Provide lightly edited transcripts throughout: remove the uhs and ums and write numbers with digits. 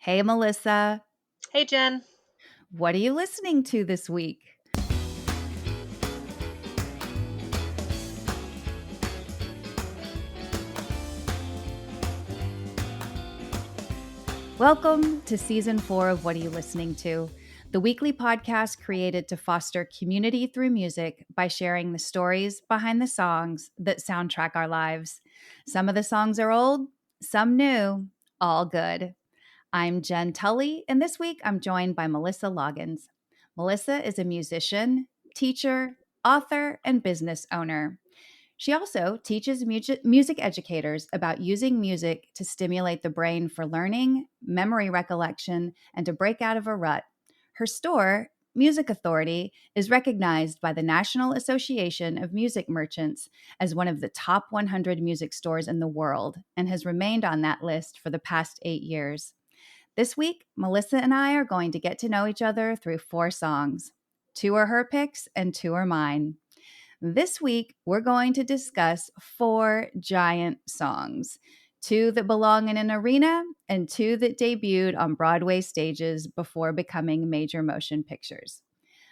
Hey, Melissa. Hey, Jen. What are you listening to this week? Welcome to Season 4 of What Are You Listening To? The weekly podcast created to foster community through music by sharing the stories behind the songs that soundtrack our lives. Some of the songs are old, some new, all good. I'm Jenn Tully, and this week I'm joined by Melissa Loggins. Melissa is a musician, teacher, author, and business owner. She also teaches music educators about using music to stimulate the brain for learning, memory recollection, and to break out of a rut. Her store, Music Authority, is recognized by the National Association of Music Merchants as one of the top 100 music stores in the world and has remained on that list for the past 8 years. This week, Melissa and I are going to get to know each other through 4 songs. 2 are her picks and 2 are mine. This week, we're going to discuss 4 giant songs, 2 that belong in an arena and 2 that debuted on Broadway stages before becoming major motion pictures.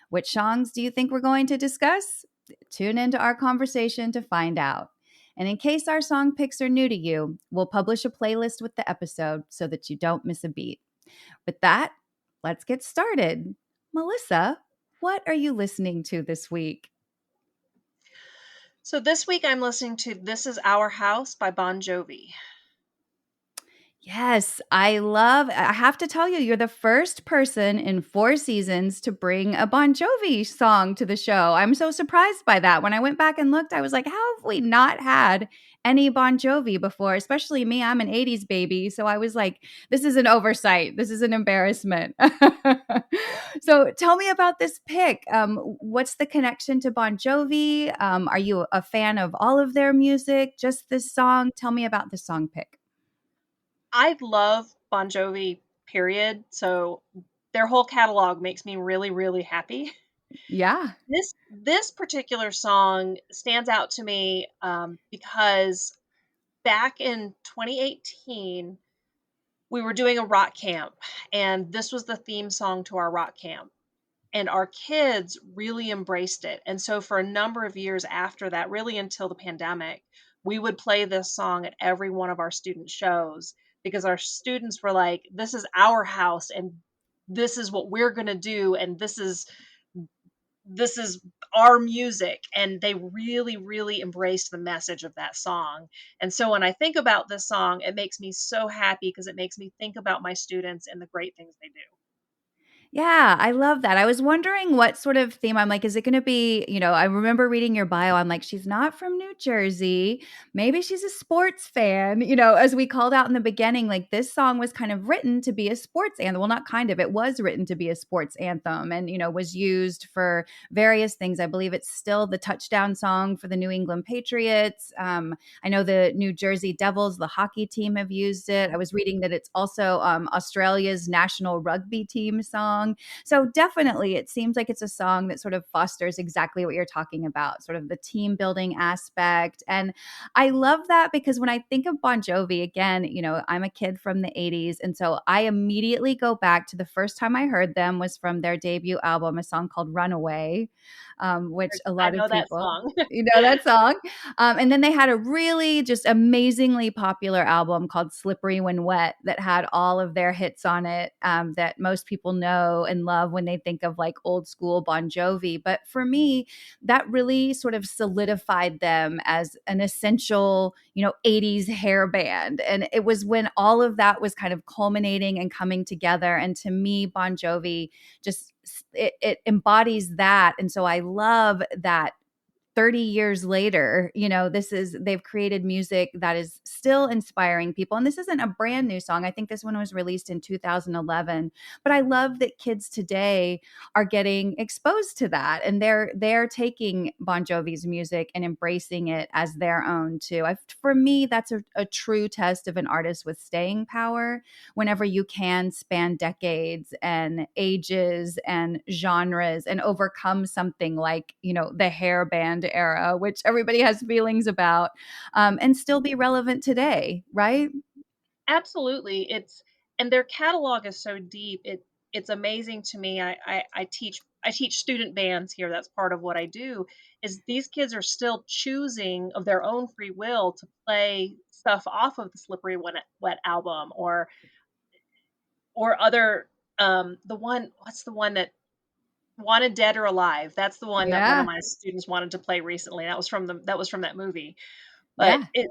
Which songs do you think we're going to discuss? Tune into our conversation to find out. And in case our song picks are new to you, we'll publish a playlist with the episode so that you don't miss a beat. With that, let's get started. Melissa, what are you listening to this week? So this week I'm listening to This Is Our House by Bon Jovi. Yes, I have to tell you, you're the first person in 4 seasons to bring a Bon Jovi song to the show. I'm so surprised by that. When I went back and looked, I was like, how have we not had any Bon Jovi before? Especially me, I'm an 80s baby. So I was like, this is an oversight. This is an embarrassment. So tell me about this pick. What's the connection to Bon Jovi? Are you a fan of all of their music? Just this song? Tell me about the song pick. I love Bon Jovi, period. So their whole catalog makes me really, really happy. Yeah. This particular song stands out to me because back in 2018, we were doing a rock camp, and this was the theme song to our rock camp. And our kids really embraced it. And so for a number of years after that, really until the pandemic, we would play this song at every one of our student shows because our students were like, this is our house and this is what we're going to do, and this is our music. And they really, really embraced the message of that song. And so when I think about this song, it makes me so happy because it makes me think about my students and the great things they do. Yeah, I love that. I was wondering what sort of theme. I'm like, is it going to be, I remember reading your bio. I'm like, she's not from New Jersey. Maybe she's a sports fan. As we called out in the beginning, like this song was kind of written to be a sports anthem. Well, not kind of, it was written to be a sports anthem and, was used for various things. I believe it's still the touchdown song for the New England Patriots. I know the New Jersey Devils, the hockey team, have used it. I was reading that it's also Australia's national rugby team song. So definitely, it seems like it's a song that sort of fosters exactly what you're talking about, sort of the team building aspect. And I love that because when I think of Bon Jovi, again, I'm a kid from the 80s. And so I immediately go back to the first time I heard them was from their debut album, a song called Runaway, which a I lot of know that people, song. you know that song? And then they had a really just amazingly popular album called Slippery When Wet that had all of their hits on it that most people know and love when they think of like old school Bon Jovi. But for me, that really sort of solidified them as an essential, 80s hair band. And it was when all of that was kind of culminating and coming together. And to me, Bon Jovi just it embodies that. And so I love that 30 years later, they've created music that is still inspiring people. And this isn't a brand new song. I think this one was released in 2011, but I love that kids today are getting exposed to that. And they're taking Bon Jovi's music and embracing it as their own too. For me, that's a true test of an artist with staying power whenever you can span decades and ages and genres and overcome something like, the hair band era, which everybody has feelings about, and still be relevant today, right? Absolutely. and their catalog is so deep. It's amazing to me. I teach student bands here. That's part of what I do. Is these kids are still choosing of their own free will to play stuff off of the Slippery Wet album, or other, the one, what's the one that Wanted Dead or Alive? That's the one that one of Yeah. my students wanted to play recently. That was from that movie. But Yeah.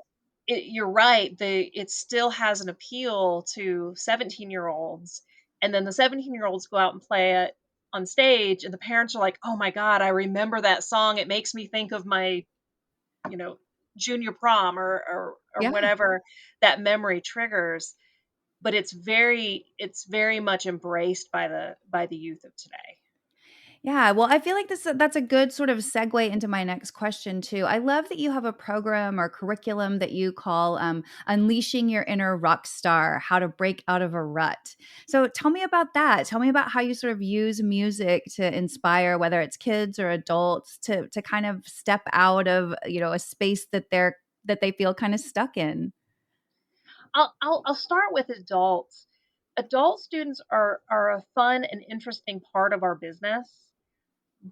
you're right. It still has an appeal to 17-year-olds, and then the 17-year-olds go out and play it on stage, and the parents are like, "Oh my god, I remember that song. It makes me think of my, you know, junior prom, or Yeah. whatever that memory triggers." But it's very much embraced by the youth of today. Yeah, well, I feel like that's a good sort of segue into my next question too. I love that you have a program or curriculum that you call "Unleashing Your Inner Rock Star: How to Break Out of a Rut." So, tell me about that. Tell me about how you sort of use music to inspire, whether it's kids or adults, to kind of step out of a space that they feel kind of stuck in. I'll start with adults. Adult students are a fun and interesting part of our business.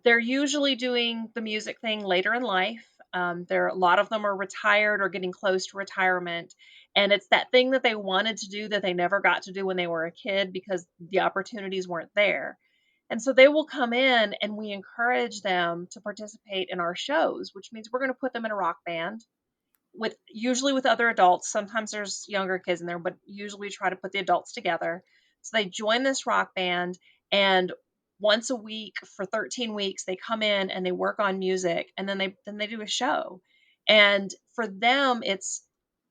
They're usually doing the music thing later in life. A lot of them are retired or getting close to retirement, and it's that thing that they wanted to do that they never got to do when they were a kid because the opportunities weren't there. And so they will come in, and we encourage them to participate in our shows, which means we're going to put them in a rock band with usually with other adults. Sometimes there's younger kids in there, but usually we try to put the adults together. So they join this rock band, and once a week for 13 weeks they come in and they work on music, and then they do a show. And for them, it's,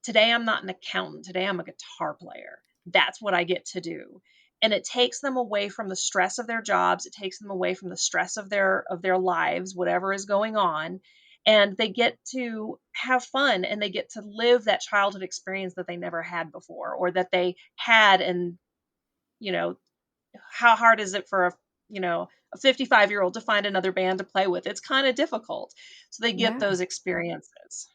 today I'm not an accountant, today I'm a guitar player. That's what I get to do. And it takes them away from the stress of their jobs, it takes them away from the stress of their lives, whatever is going on, and they get to have fun, and they get to live that childhood experience that they never had before, or that they had. And you know how hard is it for a 55-year-old to find another band to play with? It's kind of difficult, so they get Yeah. those experiences.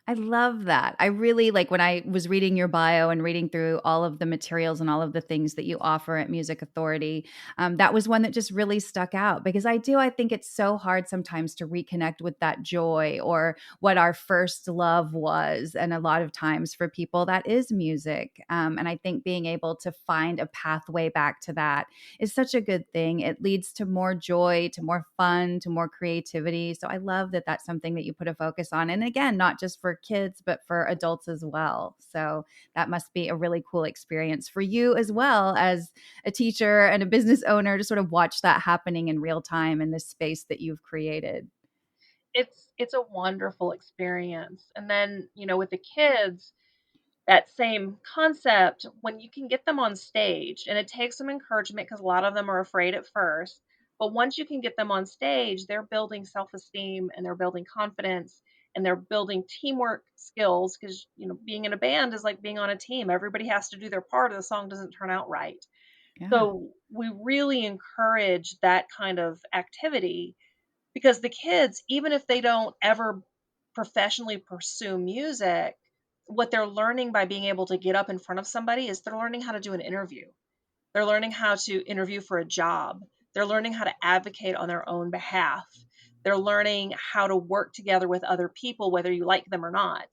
I love that. I really like when I was reading your bio and reading through all of the materials and all of the things that you offer at Music Authority. That was one that just really stuck out because I think it's so hard sometimes to reconnect with that joy or what our first love was. And a lot of times for people, that is music. And I think being able to find a pathway back to that is such a good thing. It leads to more joy, to more fun, to more creativity. So I love that that's something that you put a focus on. And again, not just for kids, but for adults as well. So that must be a really cool experience for you as well as a teacher and a business owner to sort of watch that happening in real time in this space that you've created. It's a wonderful experience. And then with the kids, that same concept, when you can get them on stage, and it takes some encouragement because a lot of them are afraid at first, but once you can get them on stage, they're building self-esteem, and they're building confidence, and they're building teamwork skills, because being in a band is like being on a team. Everybody has to do their part or the song doesn't turn out right. Yeah. So we really encourage that kind of activity, because the kids, even if they don't ever professionally pursue music, what they're learning by being able to get up in front of somebody is they're learning how to do an interview. They're learning how to interview for a job. They're learning how to advocate on their own behalf. They're learning how to work together with other people, whether you like them or not.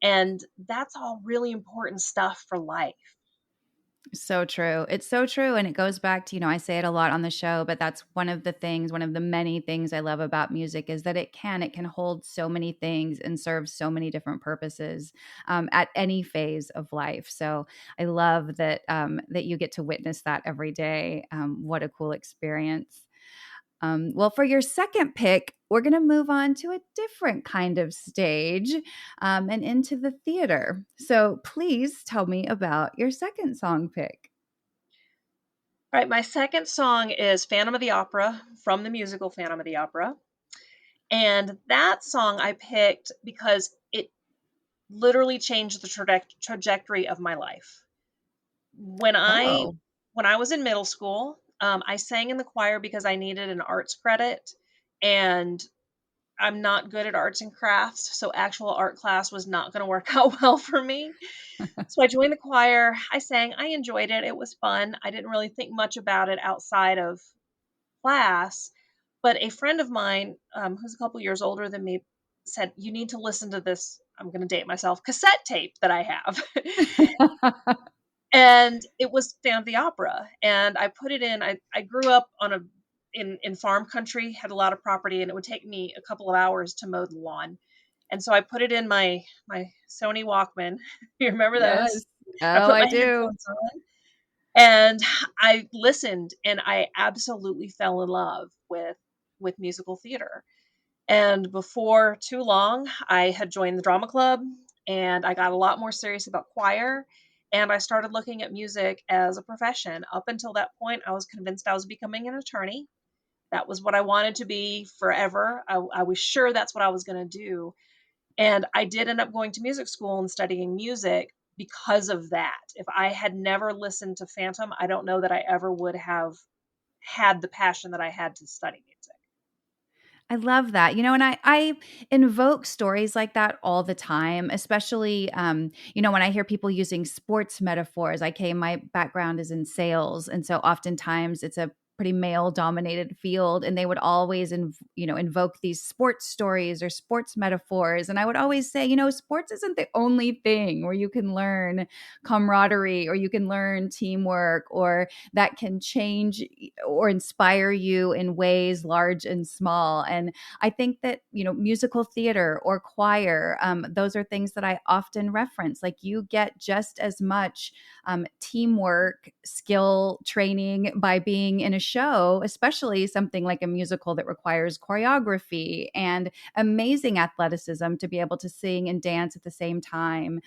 And that's all really important stuff for life. So true. It's so true. And it goes back to, I say it a lot on the show, but that's one of the many things I love about music is that it can hold so many things and serve so many different purposes at any phase of life. So I love that you get to witness that every day. What a cool experience. Well, for your second pick, we're going to move on to a different kind of stage and into the theater. So please tell me about your second song pick. All right, my second song is Phantom of the Opera, from the musical Phantom of the Opera. And that song I picked because it literally changed the trajectory of my life. When I Oh, when I was in middle school, I sang in the choir because I needed an arts credit, and I'm not good at arts and crafts, so actual art class was not going to work out well for me. So I joined the choir. I sang. I enjoyed it. It was fun. I didn't really think much about it outside of class. But a friend of mine, who's a couple years older than me, said, "You need to listen to this." I'm going to date myself, cassette tape that I have. And it was Phantom of the Opera, and I put it in. I grew up on a in farm country, had a lot of property, and it would take me a couple of hours to mow the lawn. And so I put it in my Sony Walkman. You remember those? Yes. I Oh, put I my do. headphones on, and I listened, and I absolutely fell in love with musical theater. And before too long, I had joined the drama club, and I got a lot more serious about choir, and I started looking at music as a profession. Up until that point, I was convinced I was becoming an attorney. That was what I wanted to be forever. I was sure that's what I was going to do. And I did end up going to music school and studying music because of that. If I had never listened to Phantom, I don't know that I ever would have had the passion that I had to study music. I love that. And I invoke stories like that all the time, especially when I hear people using sports metaphors. My background is in sales, and so oftentimes it's a pretty male dominated field, and they would always invoke these sports stories or sports metaphors, and I would always say, sports isn't the only thing where you can learn camaraderie or you can learn teamwork or that can change or inspire you in ways large and small. And I think that, musical theater or choir, those are things that I often reference. Like you get just as much teamwork, skill training by being in a show, especially something like a musical that requires choreography and amazing athleticism to be able to sing and dance at the same time.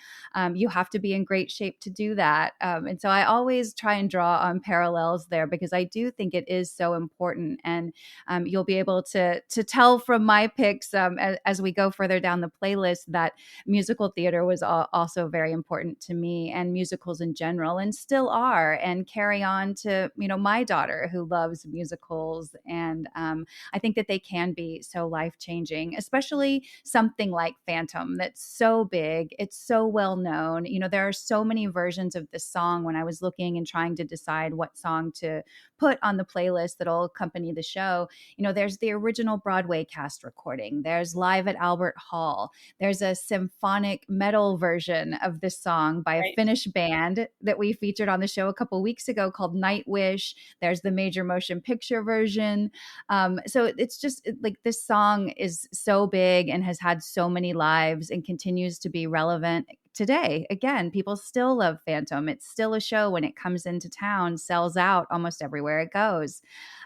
You have to be in great shape to do that. And so I always try and draw on parallels there because I do think it is so important. And you'll be able to tell from my picks as we go further down the playlist that musical theater was also very important to me, and musicals in general, and still are, and carry on to my daughter who loves musicals. And I think that they can be so life changing, especially something like Phantom that's so big, it's so well known. There are so many versions of this song. When I was looking and trying to decide what song to put on the playlist that'll accompany the show, there's the original Broadway cast recording, there's live at Albert Hall, there's a symphonic metal version of this song by a Right. Finnish band that we featured on the show a couple weeks ago called Nightwish. There's the major motion picture version. So it's just like this song is so big and has had so many lives and continues to be relevant today. Again, people still love Phantom. It's still a show when it comes into town, sells out almost everywhere it goes.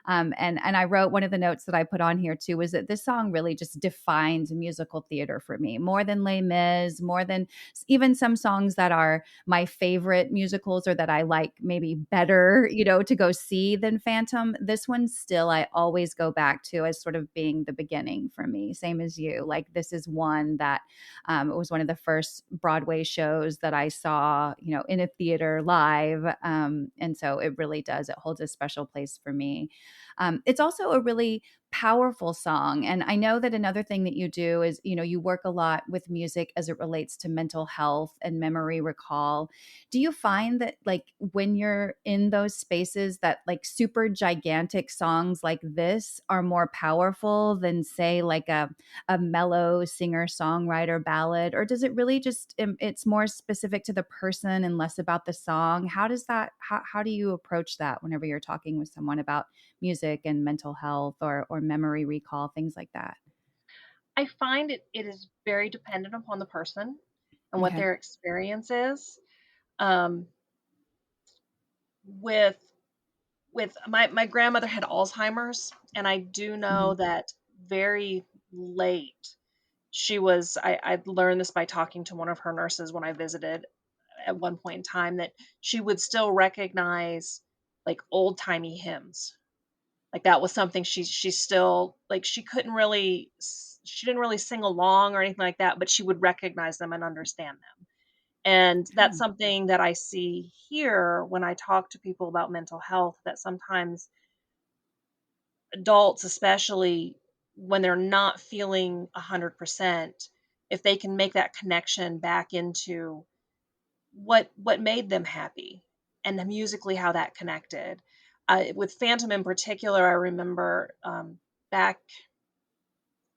And I wrote, one of the notes that I put on here too was that this song really just defines musical theater for me, more than Les Mis, more than even some songs that are my favorite musicals or that I like maybe better, to go see than Phantom. This one still I always go back to as sort of being the beginning for me. Same as you. Like this is one that it was one of the first Broadway shows that I saw, in a theater live. And so it really does. It holds a special place for me. It's also a really powerful song. And I know that another thing that you do is, you work a lot with music as it relates to mental health and memory recall. Do you find that like when you're in those spaces that like super gigantic songs like this are more powerful than say like a mellow singer songwriter ballad, or does it really just it's more specific to the person and less about the song? How do you approach that whenever you're talking with someone about music and mental health or memory recall, things like that? I find it is very dependent upon the person and what Okay. their experience is. Um, with my grandmother had Alzheimer's, and I do know Mhm. that very late I learned this by talking to one of her nurses when I visited at one point in time, that she would still recognize like old timey hymns. Like that was something she still like she didn't really sing along or anything like that, but she would recognize them and understand them. And that's Oh, something that I see here when I talk to people about mental health, that sometimes adults especially when they're not feeling 100%, if they can make that connection back into what made them happy, and then musically how that connected. With Phantom in particular, I remember, back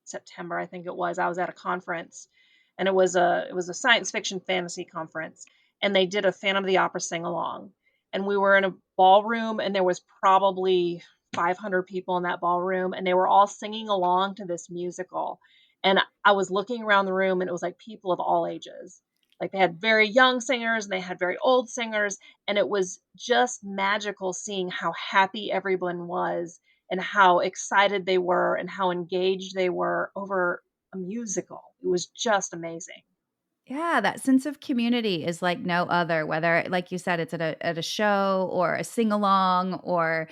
September, I think it was, I was at a conference, and it was a science fiction fantasy conference, and they did a Phantom of the Opera sing along, and we were in a ballroom, and there was probably 500 people in that ballroom, and they were all singing along to this musical, and I was looking around the room, and it was like people of all ages. Like, they had very young singers, and they had very old singers, and it was just magical seeing how happy everyone was and how excited they were and how engaged they were over a musical. It was just amazing. Yeah, that sense of community is like no other, whether, like you said, it's at a show or a sing-along or,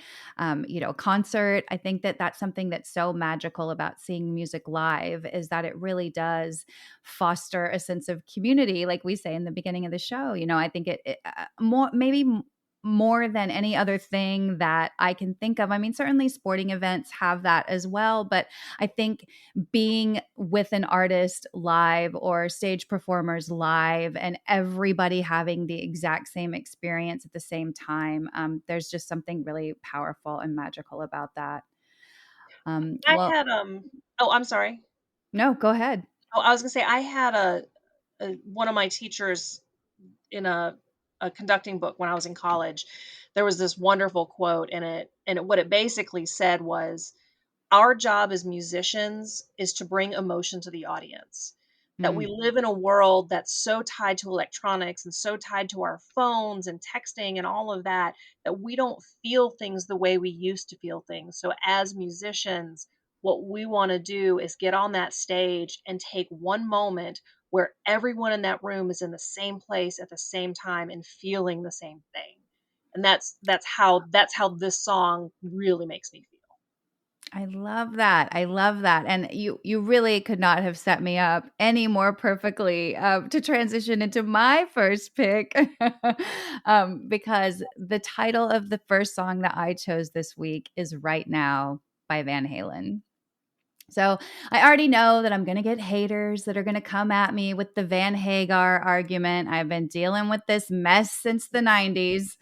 concert. I think that that's something that's so magical about seeing music live is that it really does foster a sense of community, like we say in the beginning of the show. I think more than any other thing that I can think of. I mean, certainly sporting events have that as well, but I think being with an artist live or stage performers live and everybody having the exact same experience at the same time, there's just something really powerful and magical about that. I Well, had oh, I'm sorry. no, go ahead. Oh, I was gonna say I had a one of my teachers in a conducting book when I was in college. There was this wonderful quote in it, and what it basically said was, our job as musicians is to bring emotion to the audience. That we Mm. live in a world that's so tied to electronics and so tied to our phones and texting and all of that, that we don't feel things the way we used to feel things. So, as musicians, what we want to do is get on that stage and take one moment where everyone in that room is in the same place at the same time and feeling the same thing. And that's how this song really makes me feel. I love that. I love that. And you really could not have set me up any more perfectly to transition into my first pick, because the title of the first song that I chose this week is "Right Now" by Van Halen. So I already know that I'm going to get haters that are going to come at me with the Van Hagar argument. I've been dealing with this mess since the 90s.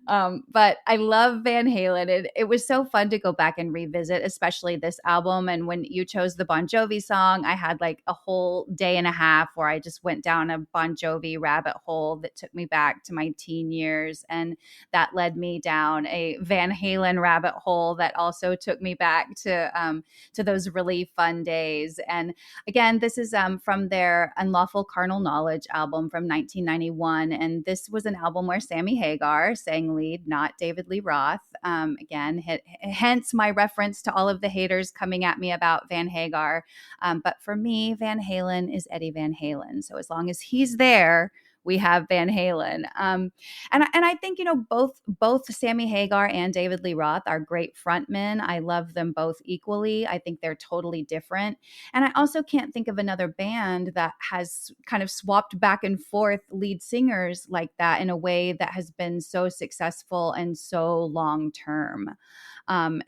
But I love Van Halen. It was so fun to go back and revisit, especially this album. And when you chose the Bon Jovi song, I had like a whole day and a half where I just went down a Bon Jovi rabbit hole that took me back to my teen years. And that led me down a Van Halen rabbit hole that also took me back to those really fun days. And again, this is from their Unlawful Carnal Knowledge album from 1991. And this was an album where Sammy Hagar sang lead, not David Lee Roth. Again, hence my reference to all of the haters coming at me about Van Hagar. But for me, Van Halen is Eddie Van Halen. So as long as he's there, we have Van Halen. And I think both Sammy Hagar and David Lee Roth are great frontmen. I love them both equally. I think they're totally different. And I also can't think of another band that has kind of swapped back and forth lead singers like that in a way that has been so successful and so long term.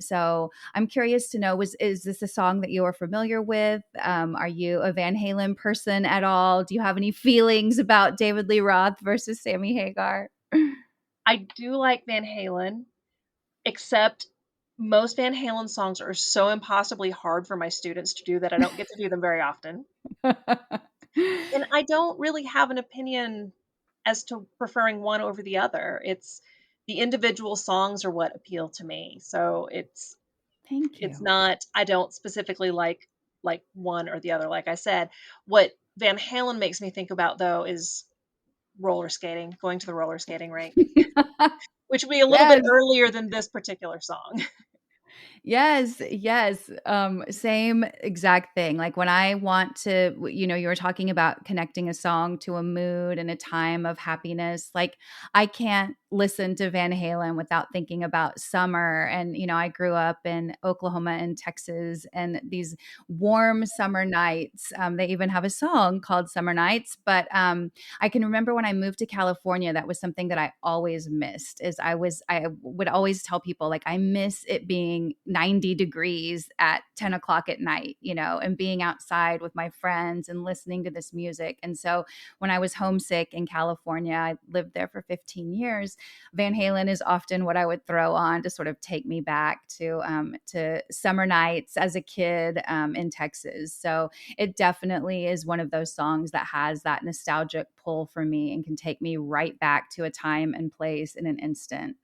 So I'm curious to know, is this a song that you are familiar with? Are you a Van Halen person at all? Do you have any feelings about David Lee Roth versus Sammy Hagar? I do like Van Halen, except most Van Halen songs are so impossibly hard for my students to do that I don't get to do them very often. And I don't really have an opinion as to preferring one over the other. It's the individual songs are what appeal to me. So Thank it's you. not, I don't specifically like one or the other. Like I said, what Van Halen makes me think about though is roller skating, going to the roller skating rink, which would be a little bit Yes. earlier than this particular song. Yes, yes. Same exact thing. Like when I want to, you were talking about connecting a song to a mood and a time of happiness. Like I can't listen to Van Halen without thinking about summer. And, I grew up in Oklahoma and Texas and these warm summer nights. They even have a song called Summer Nights. But I can remember when I moved to California, that was something that I always missed is I would always tell people like, I miss it being 90 degrees at 10 o'clock at night, and being outside with my friends and listening to this music. And so when I was homesick in California, I lived there for 15 years. Van Halen is often what I would throw on to sort of take me back to summer nights as a kid in Texas. So it definitely is one of those songs that has that nostalgic pull for me and can take me right back to a time and place in an instant.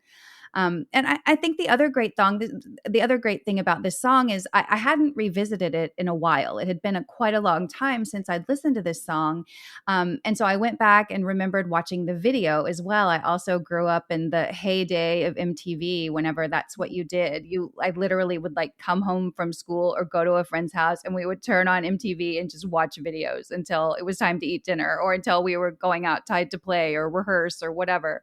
And I think the other great thing about this song is I hadn't revisited it in a while. It had been quite a long time since I'd listened to this song. And so I went back and remembered watching the video as well. I also grew up in the heyday of MTV. Whenever that's what you did, I literally would like come home from school or go to a friend's house and we would turn on MTV and just watch videos until it was time to eat dinner or until we were going outside to play or rehearse or whatever.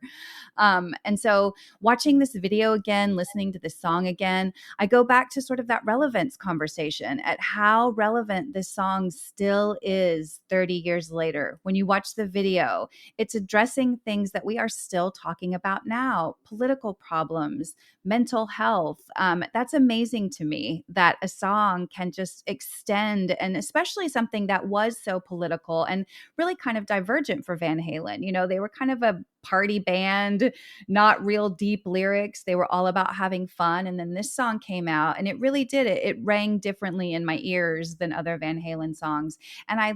And so watching this video again, listening to this song again, I go back to sort of that relevance conversation at how relevant this song still is 30 years later. When you watch the video, it's addressing things that we are still talking about now, political problems, mental health. That's amazing to me that a song can just extend, and especially something that was so political and really kind of divergent for Van Halen. They were kind of a party band, not real deep lyrics. They were all about having fun. And then this song came out and it really did it. It rang differently in my ears than other Van Halen songs. And I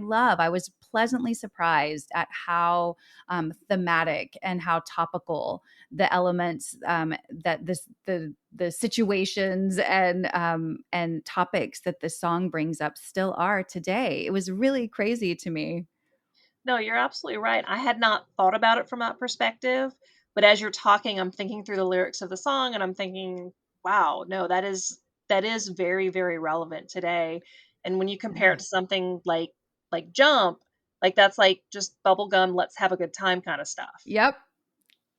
was pleasantly surprised at how thematic and how topical the elements that the situations and topics that the song brings up still are today. It was really crazy to me. No, you're absolutely right. I had not thought about it from that perspective, but as you're talking, I'm thinking through the lyrics of the song and I'm thinking, wow, no, that is very, very relevant today. And when you compare Yeah. it to something like Jump, like that's like just bubblegum, let's have a good time kind of stuff. Yep.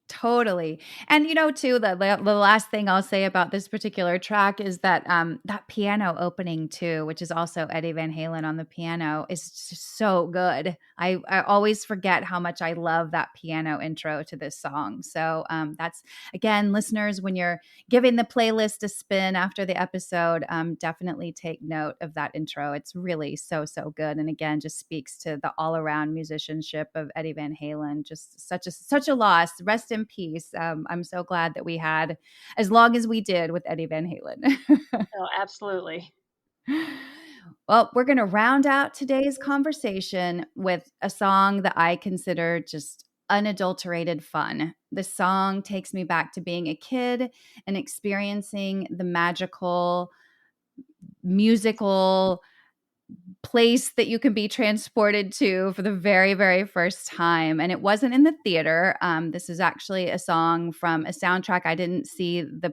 Totally. And too, the last thing I'll say about this particular track is that that piano opening too, which is also Eddie Van Halen on the piano, is just so good. I always forget how much I love that piano intro to this song. So that's, again, listeners, when you're giving the playlist a spin after the episode, definitely take note of that intro. It's really so, so good. And again, just speaks to the all around musicianship of Eddie Van Halen. Just such a loss. Rest in peace. I'm so glad that we had as long as we did with Eddie Van Halen. Oh, absolutely. Well, we're going to round out today's conversation with a song that I consider just unadulterated fun. This song takes me back to being a kid and experiencing the magical musical place that you can be transported to for the very, very first time. And it wasn't in the theater. This is actually a song from a soundtrack. I didn't see the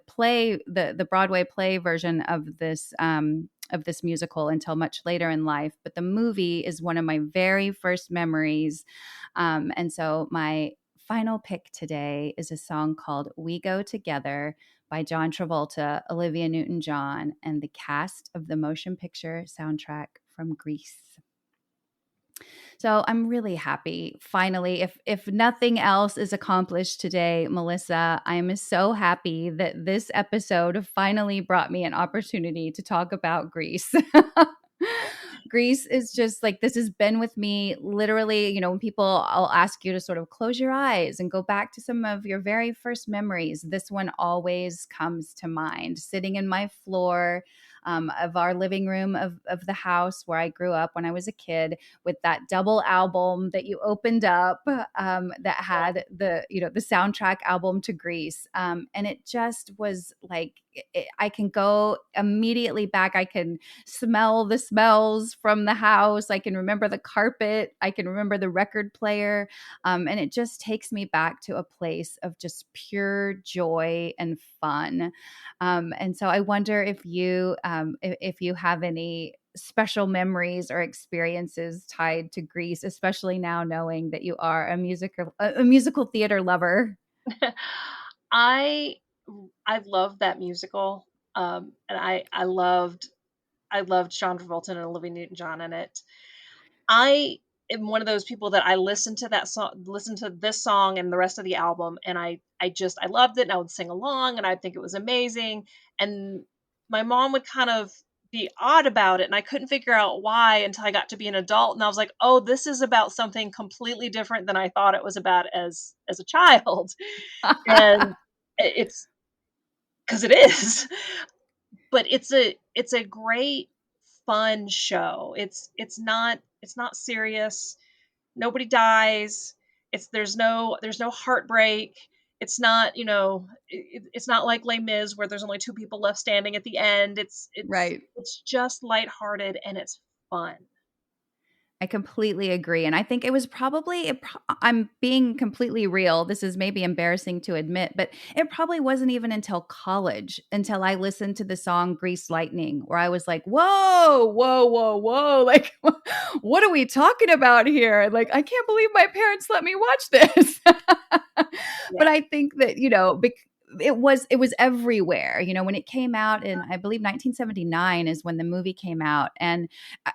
Broadway play version of this musical until much later in life. But the movie is one of my very first memories. And so my final pick today is a song called We Go Together by John Travolta, Olivia Newton-John, and the cast of the motion picture soundtrack from Grease. So I'm really happy. Finally, if nothing else is accomplished today, Melissa, I'm so happy that this episode finally brought me an opportunity to talk about Grease. Grease is just like, this has been with me literally. When I'll ask you to sort of close your eyes and go back to some of your very first memories, this one always comes to mind. Sitting in my floor of our living room of the house where I grew up when I was a kid, with that double album that you opened up that had the soundtrack album to Grease. And it just was like, I can go immediately back. I can smell the smells from the house. I can remember the carpet. I can remember the record player. And it just takes me back to a place of just pure joy and fun. And so I wonder if you have any special memories or experiences tied to Grease, especially now knowing that you are a musical theater lover. I I loved that musical. And I loved John Travolta and Olivia Newton-John in it. I am one of those people that I listen to this song and the rest of the album, and I loved it, and I would sing along, and I think it was amazing. And my mom would kind of be odd about it, and I couldn't figure out why until I got to be an adult, and I was like, "Oh, this is about something completely different than I thought it was about as a child." And it's because it is. But it's a great fun show. It's not serious. Nobody dies. There's no heartbreak. It's not, it's not like Les Mis where there's only two people left standing at the end. Right. It's just lighthearted and it's fun. I completely agree. And I think it was probably, I'm being completely real. This is maybe embarrassing to admit, but it probably wasn't even until college until I listened to the song Grease Lightning, where I was like, whoa, whoa, whoa, whoa. Like, what are we talking about here? Like, I can't believe my parents let me watch this. Yeah. But I think that, it was everywhere. When it came out in, I believe, 1979 is when the movie came out, and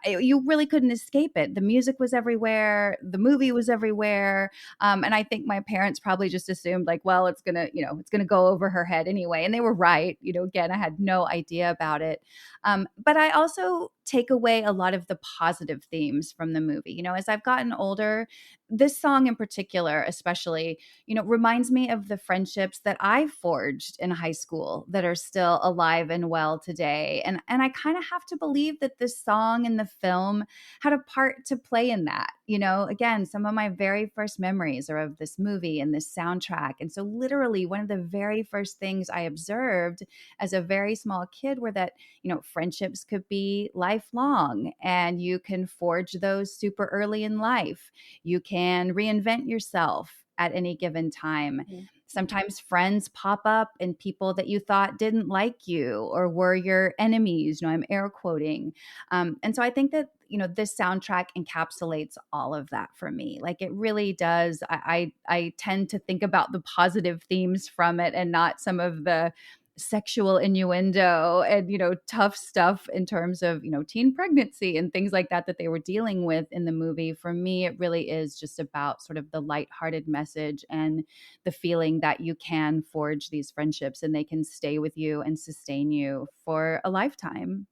you really couldn't escape it. The music was everywhere, the movie was everywhere, and I think my parents probably just assumed, like, well, it's gonna go over her head anyway, and they were right. Again, I had no idea about it, but I also take away a lot of the positive themes from the movie. As I've gotten older, this song in particular, especially, reminds me of the friendships that I forged in high school that are still alive and well today. And I kind of have to believe that this song and the film had a part to play in that. Again, some of my very first memories are of this movie and this soundtrack. And so literally one of the very first things I observed as a very small kid were that, friendships could be lifelong and you can forge those super early in life. You can reinvent yourself at any given time. Mhm. Sometimes friends pop up and people that you thought didn't like you or were your enemies. I'm air quoting. And so I think that, this soundtrack encapsulates all of that for me. Like it really does. I tend to think about the positive themes from it and not some of the sexual innuendo and tough stuff in terms of teen pregnancy and things like that they were dealing with in the movie. For me, it really is just about sort of the lighthearted message and the feeling that you can forge these friendships and they can stay with you and sustain you for a lifetime.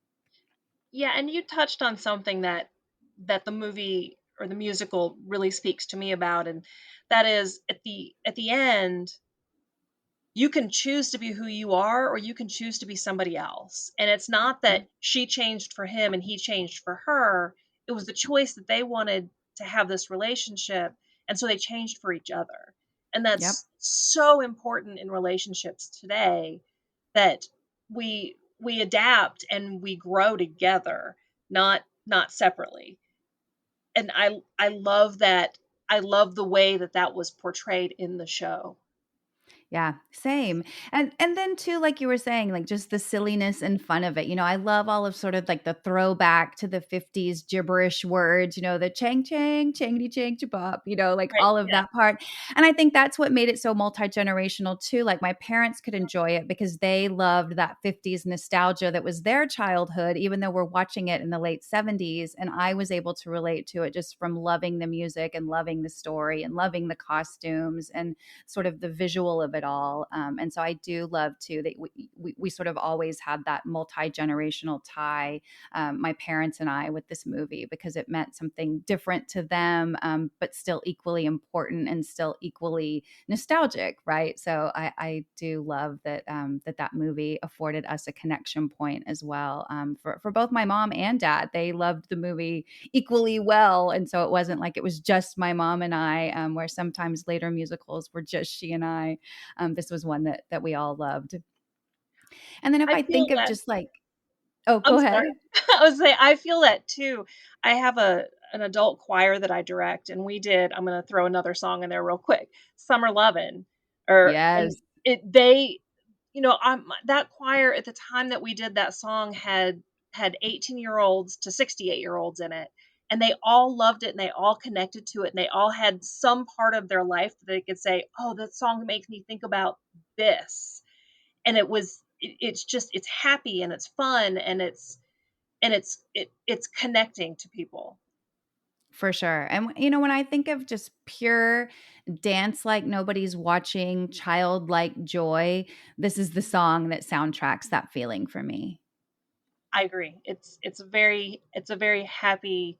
Yeah, and you touched on something that the movie or the musical really speaks to me about, and that is at the end you can choose to be who you are or you can choose to be somebody else. And it's not that she changed for him and he changed for her. It was the choice that they wanted to have this relationship. And so they changed for each other. And Yep. that's so important in relationships today that we adapt and we grow together, not separately. And I love that. I love the way that was portrayed in the show. Yeah, same. And then too, like you were saying, like just the silliness and fun of it. I love all of sort of like the throwback to the 50s gibberish words, the chang chang, changity chang chibop, like Right. all of Yeah. that part. And I think that's what made it so multi-generational too. Like my parents could enjoy it because they loved that 50s nostalgia that was their childhood, even though we're watching it in the late 70s. And I was able to relate to it just from loving the music and loving the story and loving the costumes and sort of the visual of it all. And so I do love too that we sort of always had that multi-generational tie, my parents and I, with this movie because it meant something different to them, but still equally important and still equally nostalgic, right? So I do love that that movie afforded us a connection point as well, for both my mom and dad. They loved the movie equally well, and so it wasn't like it was just my mom and I, where sometimes later musicals were just she and I. This was one that we all loved. And then if I I feel think of that. just like, oh, go I'm ahead. sorry. I was saying I feel that too. I have an adult choir that I direct, and we did. I'm going to throw another song in there real quick. Summer Lovin', or and Yes, it they, that choir at the time that we did that song had 18-year-olds to 68-year-olds in it, and they all loved it, and they all connected to it, and they all had some part of their life that they could say, "Oh, that song makes me think about this." And it's just it's happy and it's fun and it's connecting to people. for sure. And when I think of just pure dance like nobody's watching, childlike joy, this is the song that soundtracks that feeling for me. I agree. It's a very happy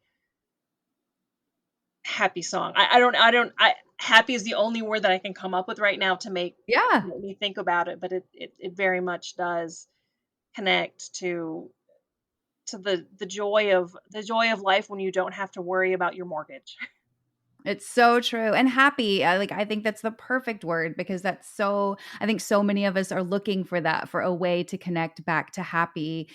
song. I happy is the only word that I can come up with right now to Yeah. make me think about it, but it very much does connect to the joy of life when you don't have to worry about your mortgage. It's so true, and happy, I think that's the perfect word because that's so I think so many of us are looking for that, for a way to connect back to happy,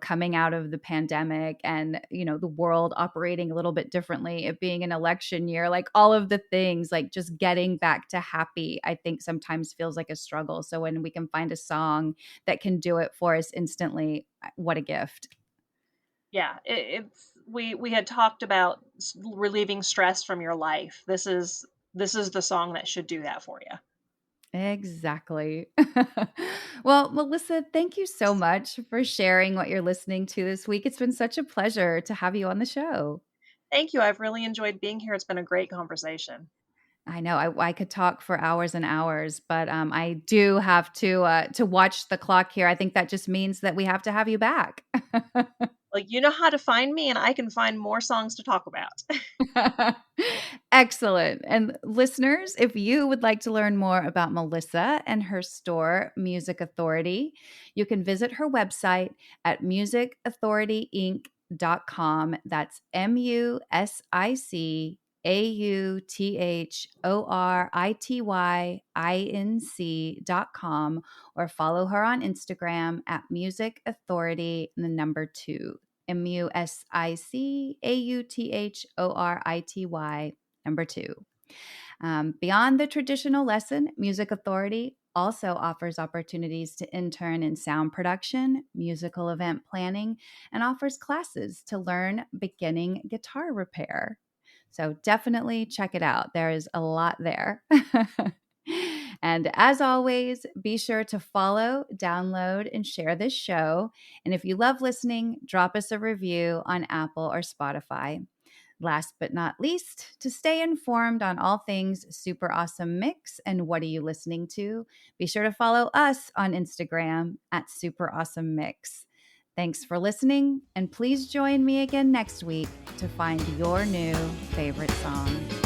coming out of the pandemic and, the world operating a little bit differently, it being an election year, like, all of the things, like, just getting back to happy, I think sometimes feels like a struggle, so when we can find a song that can do it for us instantly, what a gift. Yeah, it's we had talked about relieving stress from your life. This is the song that should do that for you. Exactly. Well, Melissa, thank you so much for sharing what you're listening to this week. It's been such a pleasure to have you on the show. Thank you. I've really enjoyed being here. It's been a great conversation. I know I could talk for hours and hours, but I do have to watch the clock here. I think that just means that we have to have you back. Like, you know how to find me, and I can find more songs to talk about. Excellent. And listeners, if you would like to learn more about Melissa and her store, Music Authority, you can visit her website at musicauthorityinc.com. That's MUSICAUTHORITYINC.com, or follow her on Instagram at Music Authority, the number two. MUSICAUTHORITY number two. Beyond the traditional lesson, Music Authority also offers opportunities to intern in sound production, musical event planning, and offers classes to learn beginning guitar repair. So definitely check it out. There is a lot there. And as always, be sure to follow, download, and share this show. And if you love listening, drop us a review on Apple or Spotify. Last but not least, to stay informed on all things Super Awesome Mix and what are you listening to, be sure to follow us on Instagram at Super Awesome Mix. Thanks for listening, and please join me again next week to find your new favorite song.